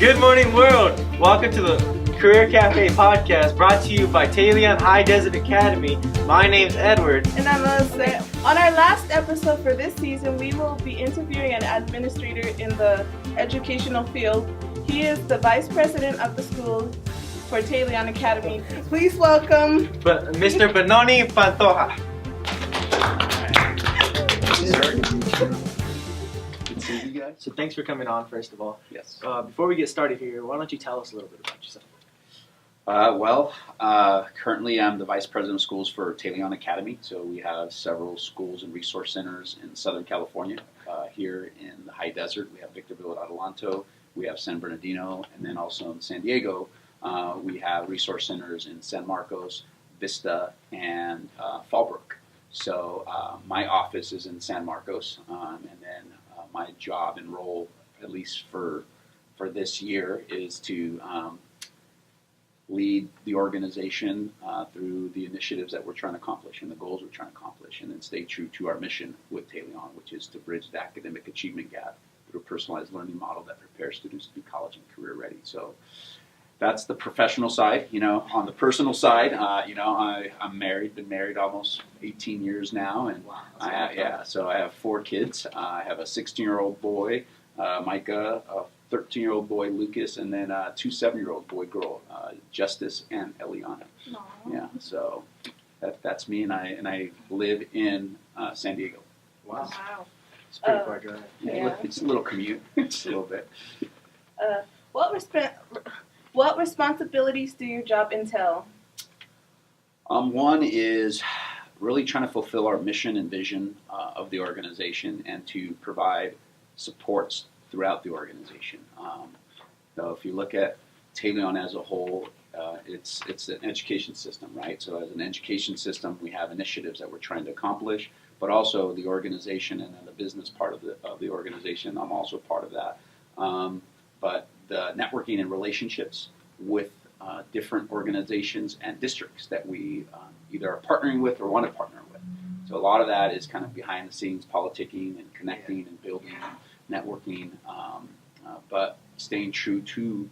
Good morning, world. Welcome to the Career Cafe podcast brought to you by Talion High Desert Academy. My name's Edward. And I'm Elisette. On our last episode for this season, we will be interviewing an administrator in the educational field. He is the vice president of the school for Talion Academy. Please welcome Mr. Benoni Pantoja. So thanks for coming on, first of all. Yes. Before we get started here, why don't you tell us a little bit about yourself? Currently I'm the Vice President of Schools for Talion Academy. So we have several schools and resource centers in Southern California. Here in the High Desert, we have Victorville at Adelanto, we have San Bernardino, and then also in San Diego, we have resource centers in San Marcos, Vista, and Fallbrook. So my office is in San Marcos, and then my job and role, at least for this year, is to lead the organization through the initiatives that we're trying to accomplish and the goals we're trying to accomplish, and then stay true to our mission with Talion, which is to bridge the academic achievement gap through a personalized learning model that prepares students to be college and career ready. So that's the professional side. On the personal side, I'm married, been married almost 18 years now, and so I have 4 kids. I have a 16-year-old boy, Micah, a 13-year-old boy, Lucas, and then 2 7-year-old boy-girl, Justice and Eliana. Aww. Yeah, so that's me, and I live in San Diego. Wow. Wow. It's a pretty far drive. Yeah. It's a little commute, just a little bit. What responsibilities do your job entail? One is really trying to fulfill our mission and vision of the organization and to provide supports throughout the organization. So if you look at Talion as a whole, it's an education system, right? So as an education system, we have initiatives that we're trying to accomplish, but also the organization and then the business part of the organization. I'm also part of that. But the networking and relationships with different organizations and districts that we either are partnering with or want to partner with. So a lot of that is kind of behind the scenes politicking and connecting and building and networking, but staying true to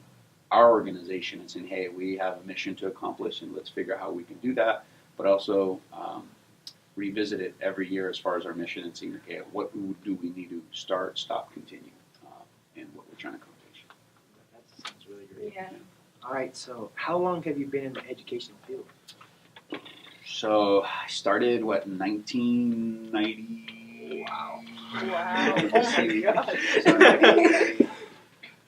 our organization and saying, hey, we have a mission to accomplish and let's figure out how we can do that, but also revisit it every year as far as our mission and seeing, okay, what do we need to start, stop, continue in what we're trying to accomplish. That sounds really great. Yeah. All right, so how long have you been in the educational field? So I started, in 1990? Wow. Oh my God.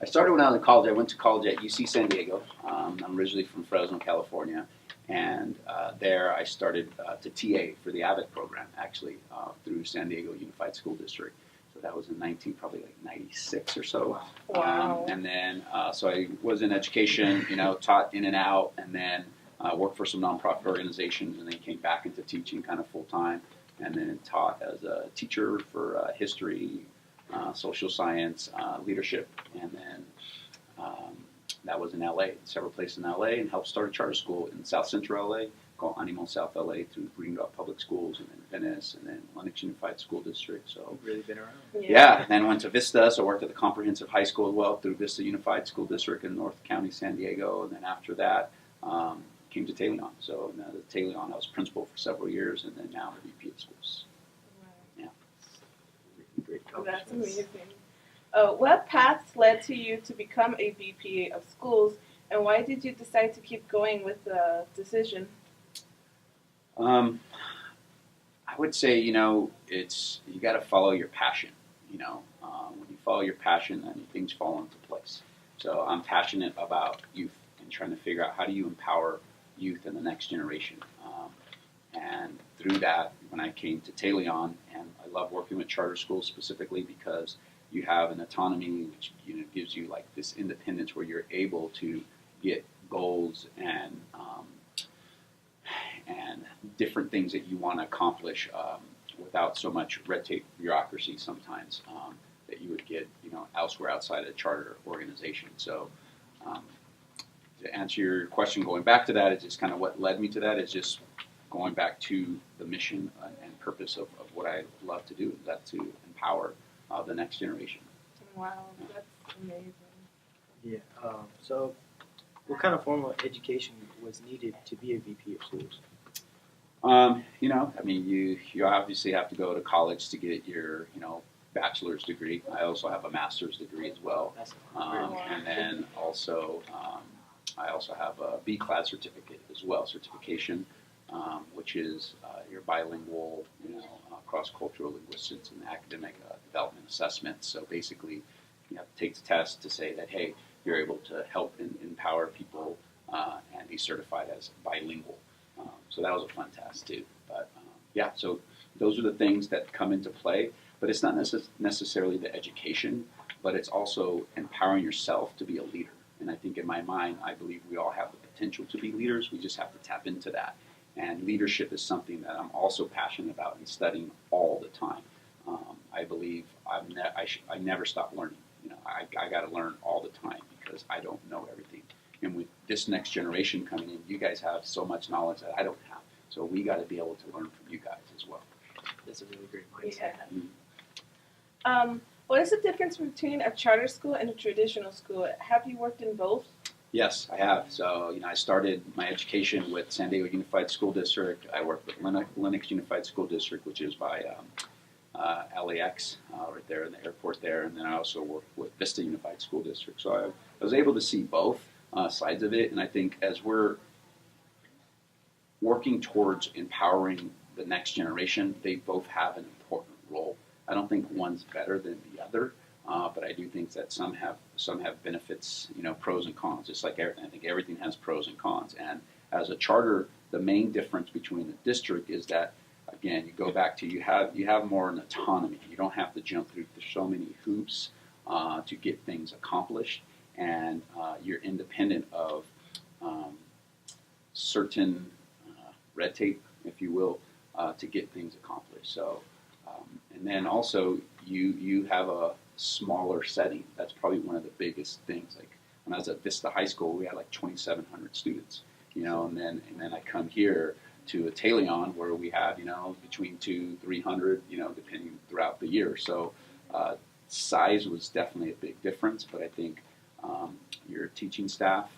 I started when I was in college. I went to college at UC San Diego. I'm originally from Fresno, California. And there I started to TA for the AVID program, actually, through San Diego Unified School District. So that was in 96 or so. Wow. And then, so I was in education, taught in and out, and then worked for some nonprofit organizations, and then came back into teaching kind of full time, and then taught as a teacher for history, social science, leadership, and then that was in LA, several places in LA, and helped start a charter school in South Central LA called Animal South LA through Greenbelt Public Schools, and then Venice, and then Lenox Unified School District. So You've really been around. yeah, and then went to Vista, so worked at the comprehensive high school as well through Vista Unified School District in North County, San Diego, and then after that came to Talion. So now at Talion, I was principal for several years, and then now the VP of schools. Yeah. Great That's accomplishments. amazing. What paths led to you to become a VP of schools, and why did you decide to keep going with the decision? I would say, it's you got to follow your passion. When you follow your passion, then things fall into place. So I'm passionate about youth and trying to figure out how do you empower youth in the next generation. And through that, when I came to Talion, and I love working with charter schools specifically because you have an autonomy which gives you like this independence where you're able to get goals and different things that you want to accomplish without so much red tape bureaucracy sometimes that you would get elsewhere outside a charter organization. So to answer your question, going back to that, it's just kind of what led me to that is just going back to the mission and purpose of what I love to do, that's to empower the next generation. Wow, that's amazing. Yeah. So, what kind of formal education was needed to be a VP of schools? I mean, you obviously have to go to college to get your, bachelor's degree. I also have a master's degree as well. And then also, I also have a B-class certificate as well, certification, which is your bilingual, cross-cultural linguistics and academic development assessment. So basically, you have to take the test to say that, hey, you're able to help and empower people and be certified as bilingual. So that was a fun test too. But yeah, so those are the things that come into play. But it's not necessarily the education, but it's also empowering yourself to be a leader. And I think in my mind, I believe we all have the potential to be leaders. We just have to tap into that. And leadership is something that I'm also passionate about and studying all the time. I believe I never stop learning. I got to learn all the time because I don't know everything. And with this next generation coming in, you guys have so much knowledge that I don't have. So we got to be able to learn from you guys as well. That's a really great mindset. Yeah. What is the difference between a charter school and a traditional school? Have you worked in both? Yes, I have. So, I started my education with San Diego Unified School District. I worked with Lennox Unified School District, which is by LAX, right there in the airport there. And then I also worked with Vista Unified School District. So I was able to see both sides of it. And I think as we're working towards empowering the next generation, they both have an important role. I don't think one's better than the other. But I do think that some have benefits, pros and cons. Just like everything, I think everything has pros and cons. And as a charter, the main difference between the district is that, again, you go back to you have more an autonomy. You don't have to jump through so many hoops to get things accomplished, and you're independent of certain red tape, if you will, to get things accomplished. So, and then also you have a smaller setting. That's probably one of the biggest things. Like when I was at Vista High School, we had like 2,700 students, and then I come here to a Talion where we have, between 200-300, depending throughout the year. So size was definitely a big difference, but I think your teaching staff,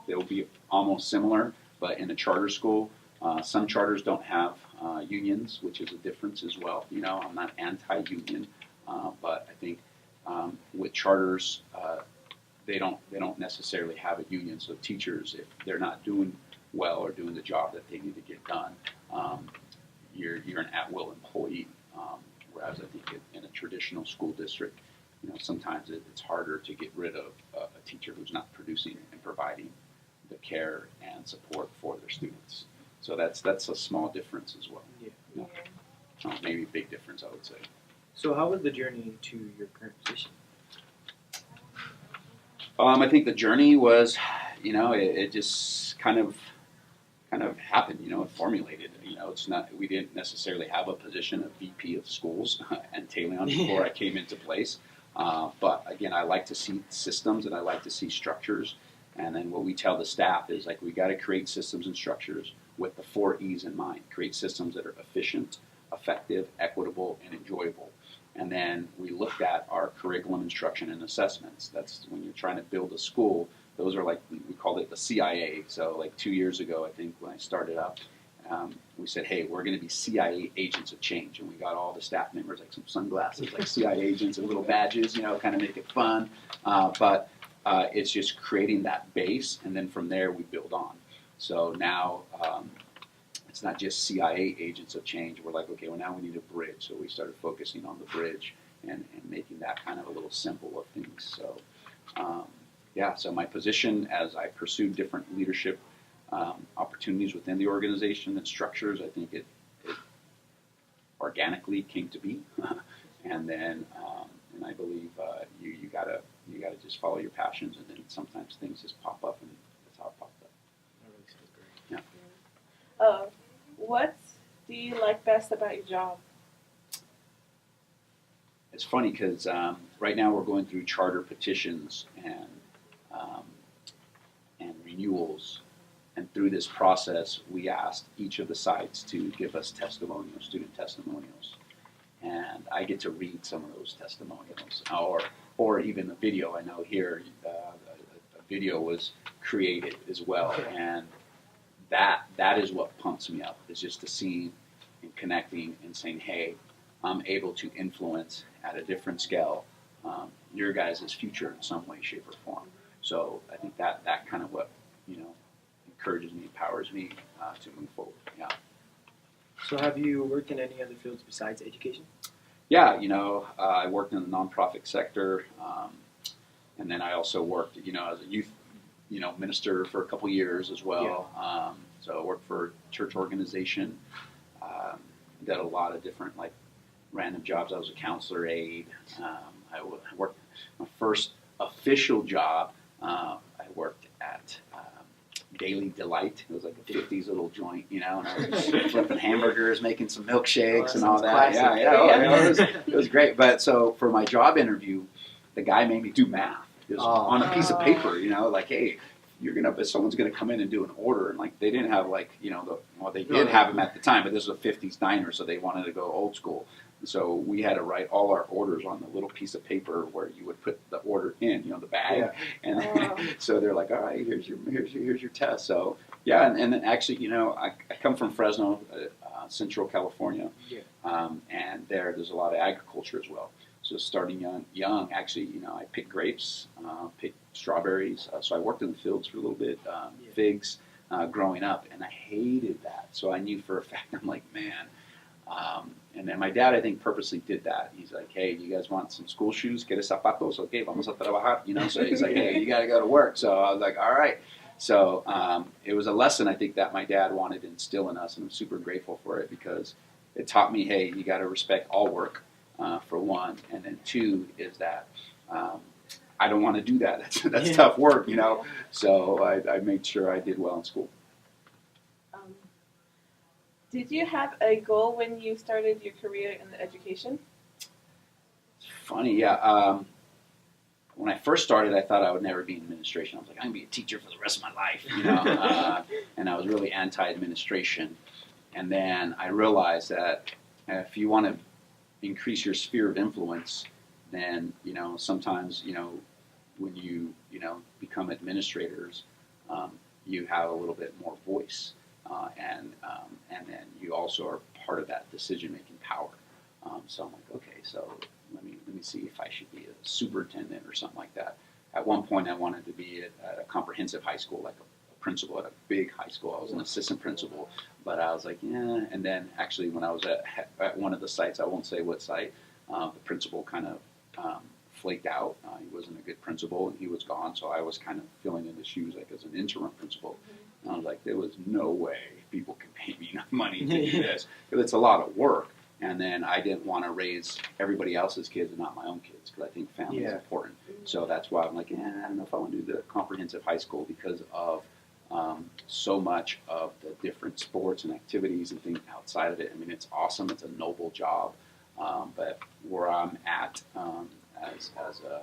they'll be almost similar, but in a charter school, some charters don't have unions, which is a difference as well. I'm not anti-union. But I think with charters, they don't necessarily have a union. So teachers, if they're not doing well or doing the job that they need to get done, you're an at-will employee. Whereas I think in a traditional school district, sometimes it's harder to get rid of a teacher who's not producing and providing the care and support for their students. So that's a small difference as well. Yeah. Maybe a big difference, I would say. So how was the journey to your current position? I think the journey was, it just kind of happened, it formulated. It's not, we didn't necessarily have a position of VP of schools and Talion before I came into place. But again, I like to see systems and I like to see structures. And then what we tell the staff is we got to create systems and structures with the 4 E's in mind. Create systems that are efficient, effective, equitable, and enjoyable. And then we looked at our curriculum, instruction, and assessments. That's when you're trying to build a school. Those are we called it the CIA. So 2 years ago, I think when I started up, we said, hey, we're going to be CIA agents of change. And we got all the staff members some sunglasses, CIA agents and little badges, kind of make it fun. But it's just creating that base. And then from there, we build on. So now it's not just CIA agents of change. We're okay, well, now we need a bridge. So we started focusing on the bridge and making that kind of a little symbol of things. So, so my position as I pursued different leadership opportunities within the organization and structures, I think it organically came to be. And then, and I believe you gotta just follow your passions, and then sometimes things just pop up, and that's how it popped up. That really sounds great. Yeah. What do you like best about your job? It's funny because right now we're going through charter petitions and renewals, and through this process, we asked each of the sites to give us testimonials, student testimonials, and I get to read some of those testimonials, or even a video. I know here a video was created as well, and that is what pumps me up. Is just the seeing and connecting and saying, hey, I'm able to influence at a different scale your guys' future in some way, shape, or form. So I think that kind of what encourages me, empowers me to move forward. Yeah. So have you worked in any other fields besides education? Yeah, I worked in the nonprofit sector, and then I also worked, as a youth, minister for a couple years as well. Yeah. So I worked for a church organization. Did a lot of different random jobs. I was a counselor aide. I worked my first official job. I worked at Daily Delight. It was like a 50s little joint, and I was flipping hamburgers, making some milkshakes and all that. Classic. It was great. But so for my job interview, the guy made me do math. It was on a piece of paper, hey, someone's gonna come in and do an order, and they didn't have they did have them at the time, but this was a 50s diner, so they wanted to go old school. So we had to write all our orders on the little piece of paper where you would put the order in, the bag, and so they're like, all right, here's your test. So yeah, and then actually, I come from Fresno, Central California, and there's a lot of agriculture as well. So starting young, actually, I picked grapes, picked strawberries. So I worked in the fields for a little bit, figs, growing up, and I hated that. So I knew for a fact, I'm like, man. And then my dad, I think, purposely did that. He's like, hey, you guys want some school shoes? ¿Quieres zapatos? Okay, vamos a trabajar. So he's like, hey, you got to go to work. So I was like, all right. So it was a lesson, I think, that my dad wanted to instill in us, and I'm super grateful for it because it taught me, hey, you got to respect all work, for one. And then two is that I don't want to do that. That's tough work, So I made sure I did well in school. Did you have a goal when you started your career in the education? It's funny, yeah. When I first started, I thought I would never be in administration. I was like, I'm going to be a teacher for the rest of my life, and I was really anti-administration. And then I realized that if you want to increase your sphere of influence, then, sometimes, when you, become administrators, you have a little bit more voice. And then you also are part of that decision-making power. So I'm like, okay, so let me see if I should be a superintendent or something like that. At one point, I wanted to be at a comprehensive high school, like a principal at a big high school. I was an assistant principal, but I was like, yeah. And then actually, when I was at one of the sites, I won't say what site, the principal kind of flaked out. He wasn't a good principal, and he was gone. So I was kind of filling in the shoes, as an interim principal. And I was like, there was no way people can pay me enough money to do this, because it's a lot of work. And then I didn't want to raise everybody else's kids and not my own kids, because I think family is important. So that's why I'm like, I don't know if I want to do the comprehensive high school, because of so much of the different sports and activities and things outside of it. I mean, it's awesome. It's a noble job. But where I'm at as a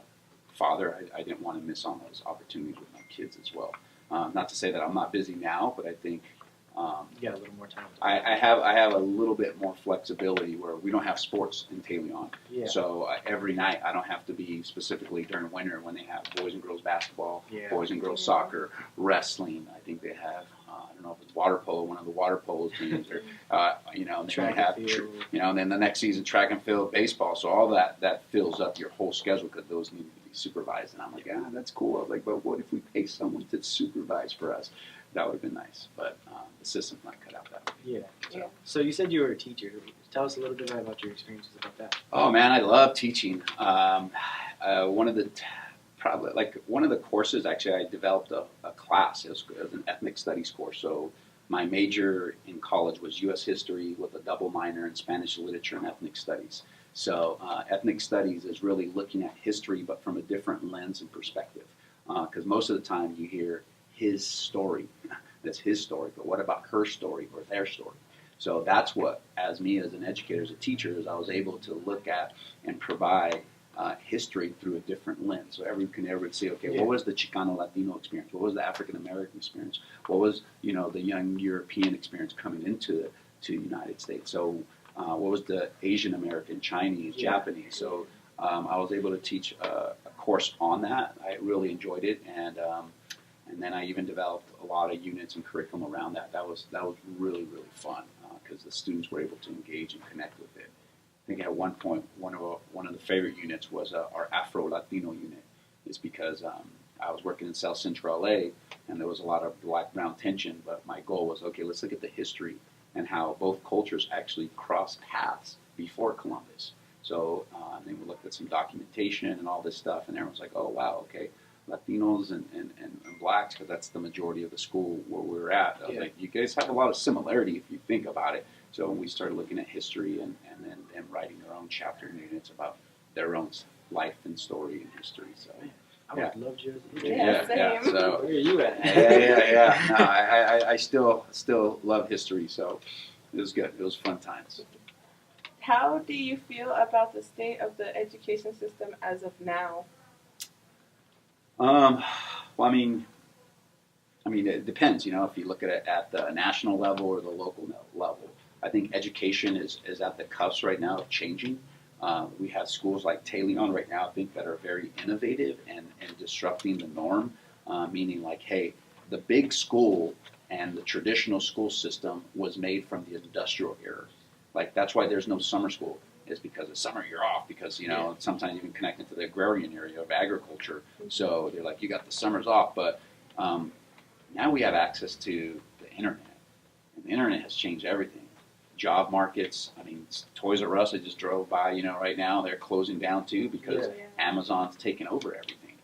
father, I didn't want to miss on those opportunities with my kids as well. Not to say that I'm not busy now, but I think you got a little more time. I have a little bit more flexibility where we don't have sports in Talion. Yeah. So every night I don't have to be specifically during winter when they have boys and girls basketball, boys and girls soccer, wrestling. I think they have I don't know if it's water polo, one of the water polo teams, or and then track they have and field. And then the next season track and field, baseball. So all that fills up your whole schedule, because those need to be supervised. And I'm like, that's cool. I was like, but what if we pay someone to supervise for us? That would have been nice, but the system's not cut out that way. So you said you were a teacher. Tell us a little bit about your experiences about that. Oh man, I love teaching. One of the courses, actually, I developed a class. It was an ethnic studies course. So my major in college was U.S. history with a double minor in Spanish literature and ethnic studies. So ethnic studies is really looking at history, but from a different lens and perspective. Because most of the time you hear his story. That's his story, but what about her story or their story? So that's what, as an educator, as a teacher, is I was able to look at and provide history through a different lens. So everyone would say, okay, what was the Chicano Latino experience? What was the African American experience? What was the young European experience coming into the United States? So what was the Asian American, Chinese, Japanese? So I was able to teach a course on that. I really enjoyed it, and then I even developed a lot of units and curriculum around that. That was really fun because the students were able to engage and connect with it. I think at one point one of the favorite units was our Afro Latino unit, is because I was working in South Central LA and there was a lot of black-brown tension. But my goal was, okay, let's look at the history and how both cultures actually crossed paths before Columbus. So then we looked at some documentation and all this stuff, and everyone's like, oh wow, okay, Latinos and blacks, because that's the majority of the school where we were at. I was like, you guys have a lot of similarity if you think about it. So we started looking at history and then them writing their own chapter units about their own life and story and history. So I would love Jersey. Yeah, same. So Where are you at? yeah. No, I still love history. So it was good. It was fun times. How do you feel about the state of the education system as of now? Well, I mean, it depends. You know, if you look at it at the national level or the local level, I think education is at the cusp right now of changing. We have schools like Talion right now, I think, that are very innovative and disrupting the norm, meaning like, hey, the big school and the traditional school system was made from the industrial era. Like, that's why there's no summer school, is because the summer you're off, because, you know, sometimes even connected to the agrarian area of agriculture. So they're like, you got the summers off. But now we have access to the internet. And the internet has changed everything. Job markets, I mean, Toys R Us, I just drove by, you know, right now, they're closing down too because Amazon's taken over everything.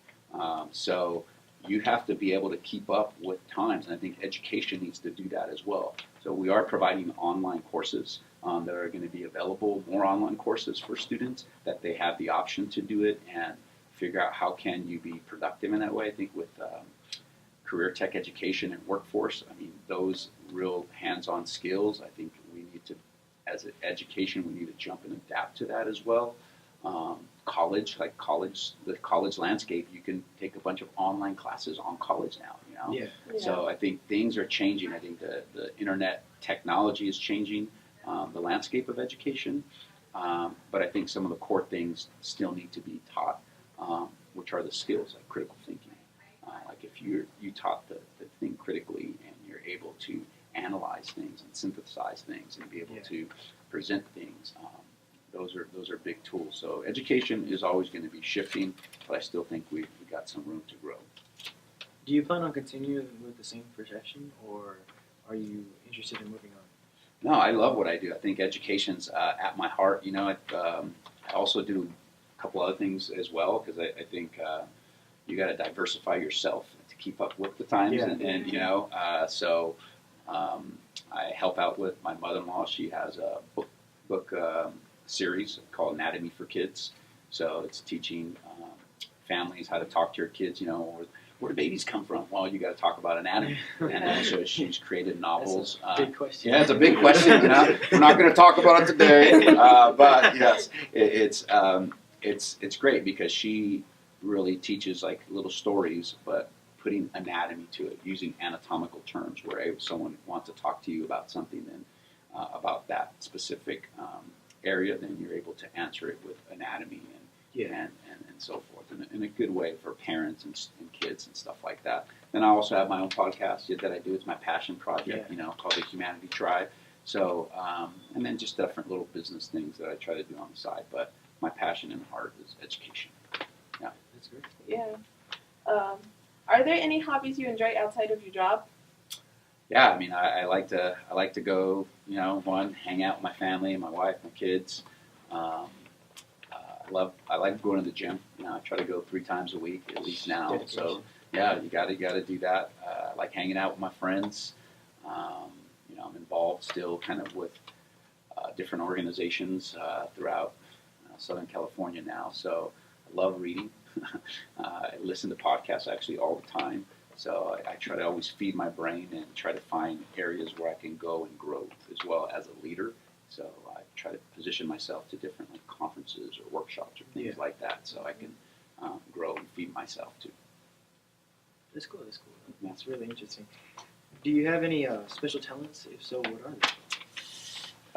So you have to be able to keep up with times, and I think education needs to do that as well. So we are providing online courses that are going to be available, more online courses for students, that they have the option to do it and figure out how can you be productive in that way. I think with career tech education and workforce, I mean, those real hands-on skills, I think we need to, as an education, we need to jump and adapt to that as well. The college landscape, you can take a bunch of online classes on college now, you know? Yeah. So I think things are changing. I think the internet technology is changing the landscape of education. But I think some of the core things still need to be taught, which are the skills like critical thinking. Like if you taught the think critically and you're able to analyze things and synthesize things and be able to present things, those are big tools. So education is always going to be shifting, but I still think we got some room to grow. Do you plan on continuing with the same profession, or are you interested in moving on? No, I love what I do. I think education's at my heart. You know, I also do a couple other things as well, because I think you got to diversify yourself to keep up with the times. And you know, so I help out with my mother-in-law. She has a book series called Anatomy for Kids. So it's teaching families how to talk to your kids, you know, where do babies come from? Well, you got to talk about anatomy. And so she's created novels. That's a big question. Yeah, it's a big question. You know? We're not going to talk about it today, but yes, it's great because she really teaches like little stories, but putting anatomy to it, using anatomical terms. Where if someone wants to talk to you about something, then about that specific area, then you're able to answer it with anatomy and so forth, in a good way for parents and kids and stuff like that. Then I also have my own podcast that I do. It's my passion project, you know, called the Humanity Tribe. So, and then just different little business things that I try to do on the side. But my passion and heart is education. Yeah, That's great. Yeah. Are there any hobbies you enjoy outside of your job? Yeah, I mean, I like to go, you know, hang out with my family, my wife, my kids. I like going to the gym. You know, I try to go 3 times a week at least now. Dedication. So yeah, you got to do that. I like hanging out with my friends. You know, I'm involved still kind of with different organizations throughout Southern California now. So I love reading. I listen to podcasts actually all the time. So I try to always feed my brain and try to find areas where I can go and grow as well as a leader. So I try to position myself to different like conferences or workshops or things like that, so I can grow and feed myself too. That's cool. That's cool. Yeah. That's really interesting. Do you have any special talents? If so, what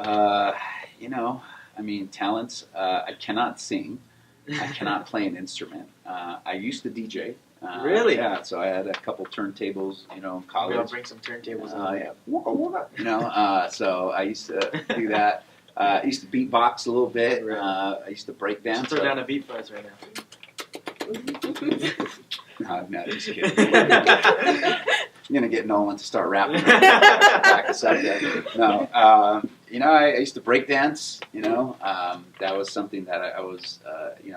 are they? You know, I mean, talents. I cannot sing. I cannot play an instrument. I used to DJ. Really? Yeah. So I had a couple turntables, in I'll college. bring some turntables. Yeah. So I used to do that. I used to beatbox a little bit. Right. I used to break dance. Throw down a beat for us right now. I'm not just kidding. I'm gonna get Nolan to start rapping. Back us up there. No, I used to break dance. That was something that I was.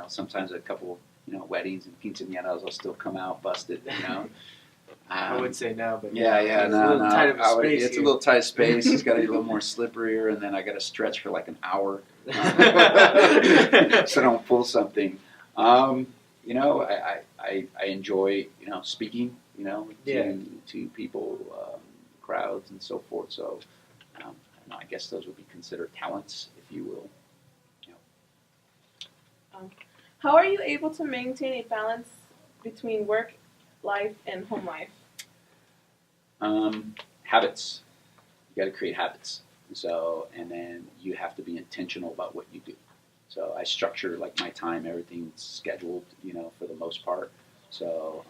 Sometimes a couple, weddings and quinceañeras, I'll still come out busted. I would say no, but Yeah, it's a little tight of a space it's here. a little tight space. It's got to be a little more slipperier, and then I got to stretch for like an hour, so I don't pull something. I enjoy speaking to people, crowds, and so forth. So I guess those would be considered talents, if you will. How are you able to maintain a balance between work life and home life? Habits. You got to create habits. So, and then you have to be intentional about what you do. So I structure like my time, everything's scheduled, for the most part. So,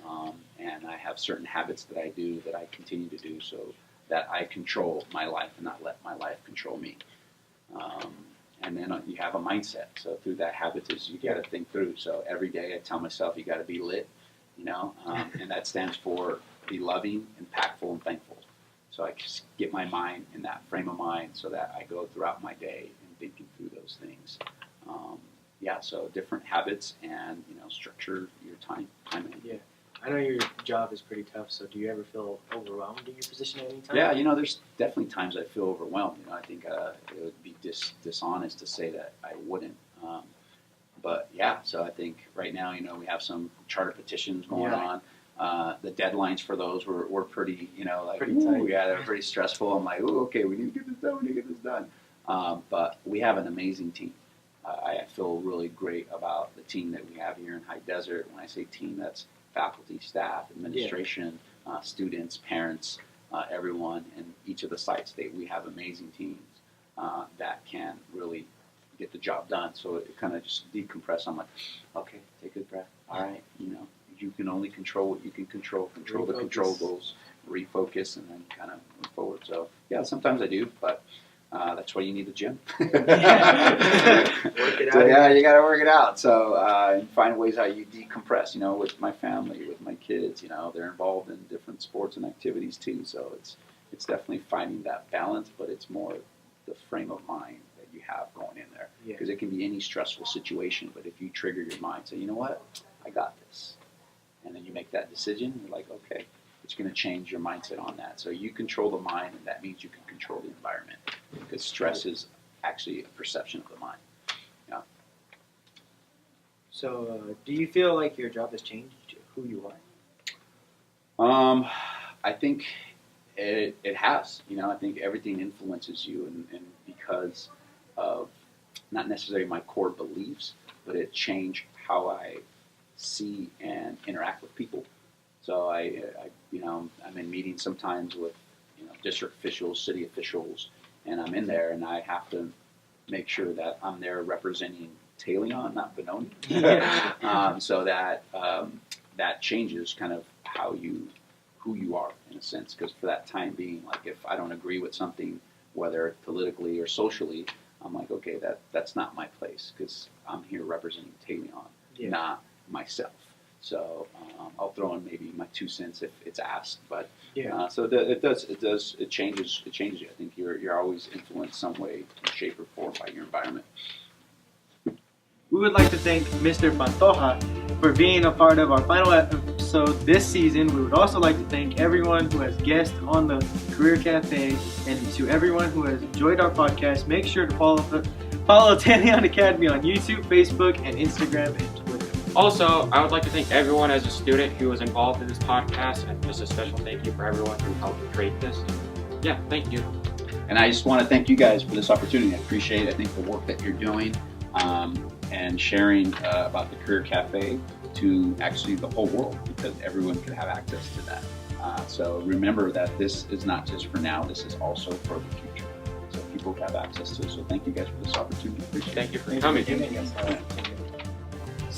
and I have certain habits that I do that I continue to do so that I control my life and not let my life control me. And then you have a mindset. So through that habit is you got to think through. So every day I tell myself you got to be lit, and that stands for be loving, impactful, and thankful. So I just get my mind in that frame of mind so that I go throughout my day and thinking through those things. So different habits and structure your time in. Yeah, I know your job is pretty tough. So do you ever feel overwhelmed in your position at any time? Yeah, there's definitely times I feel overwhelmed. I think it would be dishonest to say that I wouldn't. But yeah, so I think right now, we have some charter petitions going on. The deadlines for those were pretty, Pretty tight. Yeah, they're pretty stressful. I'm like, oh, okay, we need to get this done. But we have an amazing team. I feel really great about the team that we have here in High Desert. When I say team, that's faculty, staff, administration, students, parents, everyone in each of the sites. We have amazing teams that can really get the job done. So it kind of just decompress. I'm like, okay, take a breath. All right, you can only control what you can control. Control the controllables, refocus, and then kind of move forward. So yeah, sometimes I do, but that's why you need the gym. Work it So out. yeah, you got to work it out. So and find ways how you decompress. With my family, with my kids. They're involved in different sports and activities too. So it's definitely finding that balance, but it's more the frame of mind that you have going in there. Yeah. Because it can be any stressful situation, but if you trigger your mind, say, you know what, I got this, and then you make that decision, you're like, okay, it's going to change your mindset on that. So you control the mind, and that means you can control the environment, because stress is actually a perception of the mind. So do you feel like your job has changed who you are? I think it has. I think everything influences you, and because of not necessarily my core beliefs, but it changed how I see and interact with people. So I'm in meetings sometimes with district officials, city officials, and I'm in there, and I have to make sure that I'm there representing Talion, not Benoni. So that that changes kind of who you are in a sense. Because for that time being, like if I don't agree with something, whether politically or socially, I'm like, okay, that's not my place, because I'm here representing Talion, not myself. So I'll throw in maybe my 2 cents if it's asked, but so it changes you. I think you're always influenced some way, shape, or form by your environment. We would like to thank Mr. Pantoja for being a part of our final episode this season. We would also like to thank everyone who has guessed on the Career Cafe, and to everyone who has enjoyed our podcast. Make sure to follow Talion Academy on YouTube, Facebook, and Instagram and Twitter. Also, I would like to thank everyone as a student who was involved in this podcast, and just a special thank you for everyone who helped create this. Yeah, thank you. And I just want to thank you guys for this opportunity. I appreciate it. I think the work that you're doing and sharing about the Career Cafe to actually the whole world, because everyone could have access to that. So remember that this is not just for now, this is also for the future. So people have access to it. So thank you guys for this opportunity. Appreciate it. Thank you for coming.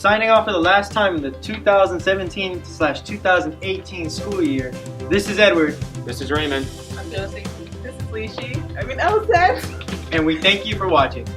Signing off for the last time in the 2017/2018 school year, this is Edward. This is Raymond. I'm Josie. This is Elisette. And we thank you for watching.